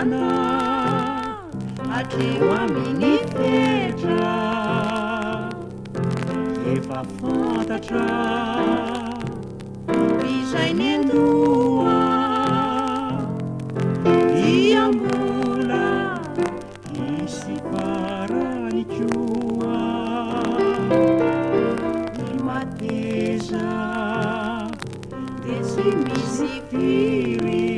farana atreo amin'ny fetra efa fantatra izay ny andoha diambola misy farany koa ny mateza de tsy misy firy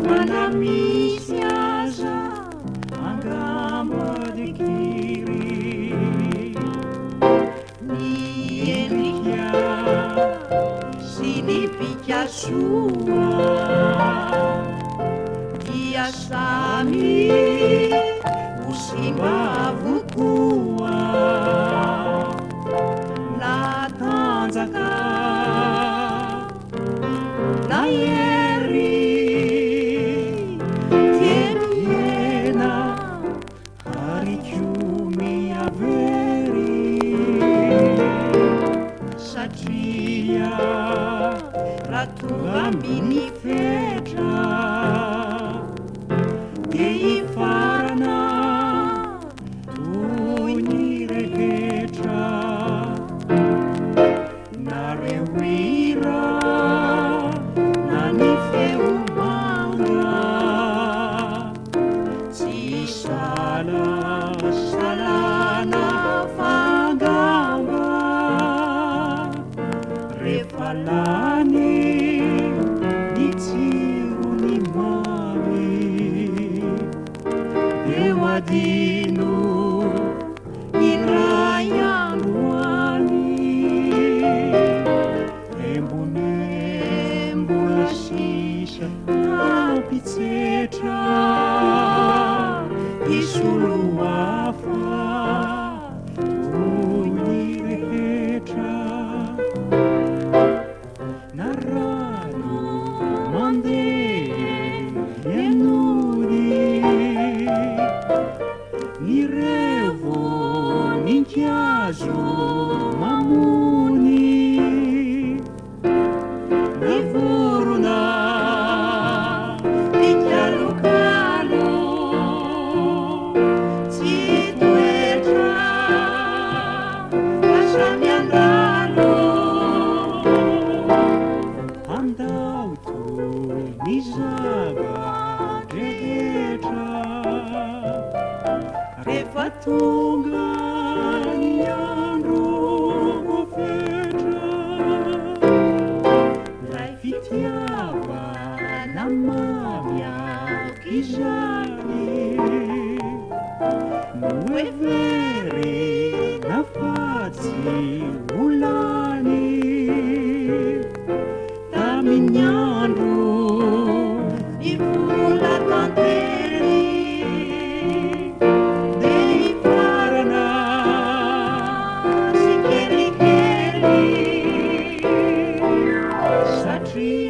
fa na misy aza angamba de kiry ny endrika sy ny bika soa dia samy ho simba avokoa na tanjaka na ery dia mihena ary koa miavery satria raha tonga amin'ny fetra dia hifarana toy ny rehetra nareo hira na ny feo manga tsy salana fangamba rehefa lany ny tsirony mamy eo adino iray androany embonembola sisa nampitsetra isolo hafa toy ny rehetra na rano mandeha enony ny revo ninkiazo mamony ny vorona nikalokalo tsy toetra fa samy andalo andao toy ny zava-drehetra rehefa tonga ny andro vo fetra lay fitiavana mamiaky izany no every na fatsy olany tamin'ny andro ny vola tantery dia hifarana sy kelikely satria